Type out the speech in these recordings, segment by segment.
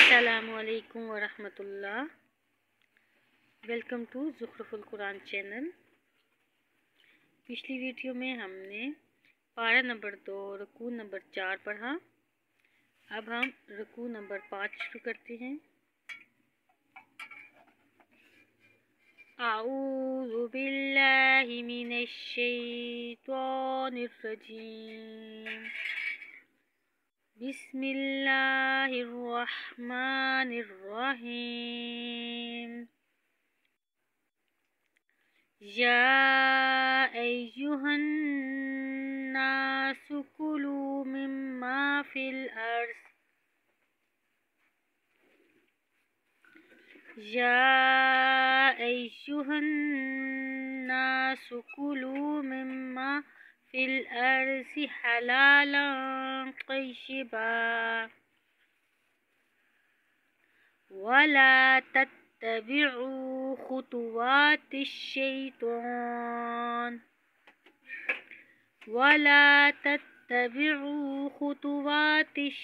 अस्सलामुअलैकुम वरहमतुल्लाह। Welcome to Zukhruful Quran channel. पिछली वीडियो में हमने पारा नंबर 2 रुकू नंबर 4 पढ़ा। अब हम रुकू नंबर 5 शुरू करते हैं। आऊज़ु बिल्लाहि मिनश शैतानिर रजीम। बिस्मिल्लाहिर्रहमानिर्रहीम। या अय्युहन्नासु कुलू मिम्मा फिल अर्ज़। या अय्युहन्नासु कुलू मिम्मा फिल अर्ज़ि हलालन तय्यिबा वला तत्तबिउ खुतुवातिश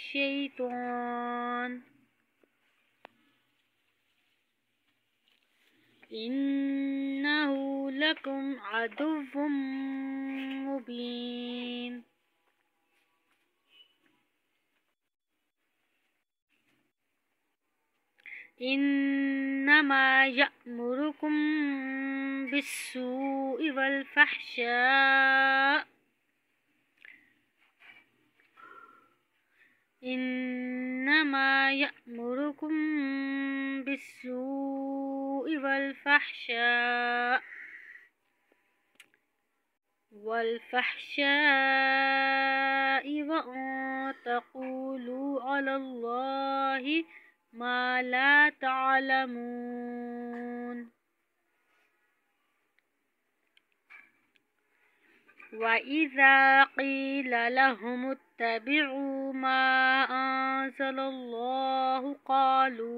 शैतान इन्नहु लकुम अदुव्वुम मुबीन। इन्नमा यअमुरुकुम बिस्सूइ वल फहशाइ इन्नमा यअमुरुकुम बिस्सूइ वल फहशाइ व अन तक़ूलू अलल्लाहि मा ला तअलमून। वइज़ा क़ील लहुमुत्तबिउ मा अंज़लल्लाहु क़ालू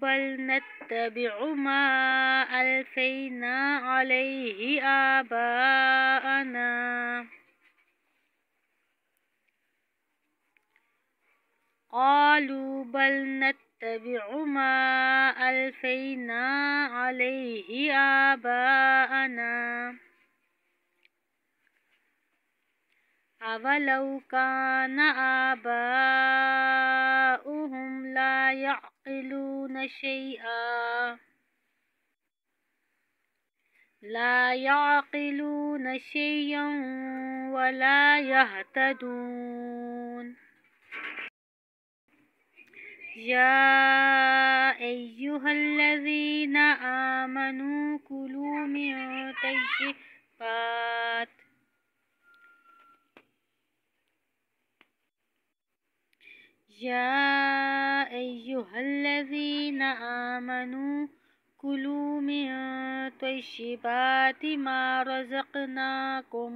बल नत्तबिउ मा अल्फ़ैना अलैहि आबाअना। अवलौ काना आबाउहुम ला यअक़िलूना शयअन वला यहतदून। या अय्युहल्लज़ीना आमनू कुलू मिन तय्यिबात या अय्युहल्लज़ीना आमनू कुलू मिन तय्यिबाति मा रज़क़नाकुम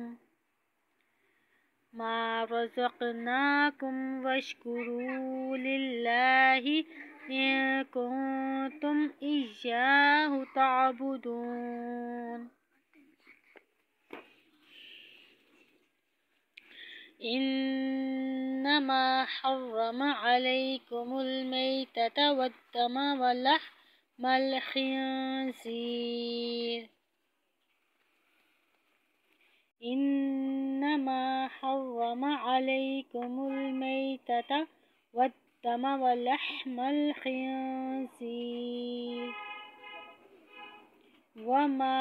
वश्कुरू लिल्लाहि इन कुंतुम इय्याहु तअबुदून। इन्नमा हर्रम अलैकुमुल मैतत वद्दम वलहमल खिंज़ीर। इन्नमा हर्रम अलैकुमुल मैतत वद्दम वलहमल खिंज़ीर वमा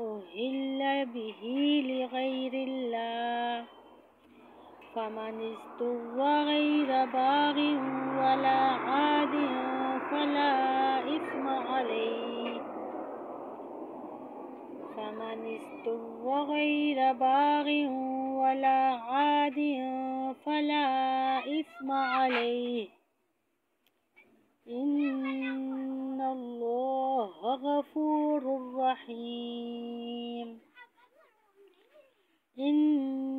उहिल्ल बिही लिगैरिल्लाह फमनिस्तुर्र गैर बागिन वला आदिन फला इस्म अलैहि। फमनिस्तुर्र गैर बागिन वला आदिन फला इस्म अलैहि इन्नल्लाह गफूरुर रहीम। इन्नल्लज़ीना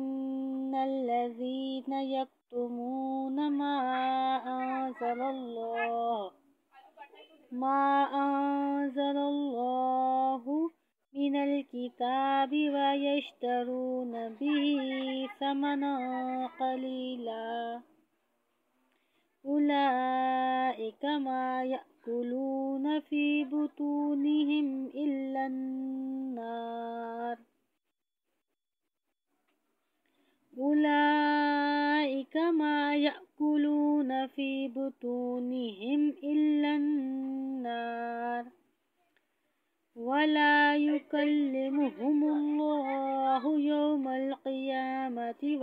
यक्तुमून मा أنزل الله من الكتاب ويشترون به ثمنا قليلا أولئك ما يأكلون في بطونهم إلا النار أولئك ما يأكلون في بطونهم إلا النار ولا يكلمهم الله يوم القيامة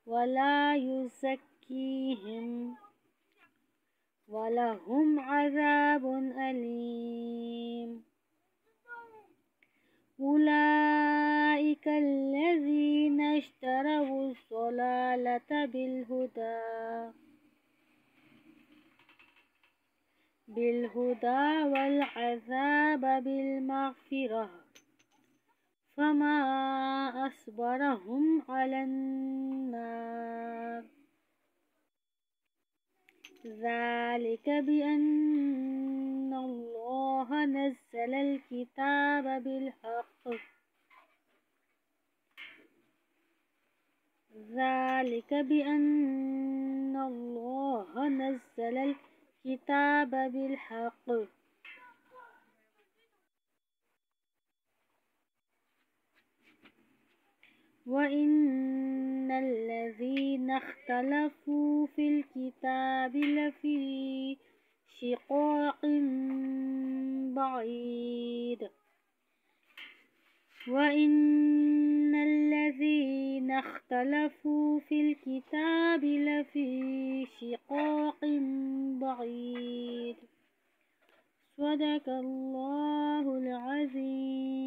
ولا يزكيهم ولهم عذاب أليم أولئك الذين اشتروا الضلالة بالهدى والعذاب بالمغفرة فما أصبرهم على النار ذلك بأن الله نزل الكتاب بالحق وإن الذين اختلفوا في الكتاب لفي شقاق بعيد صدق الله العظيم.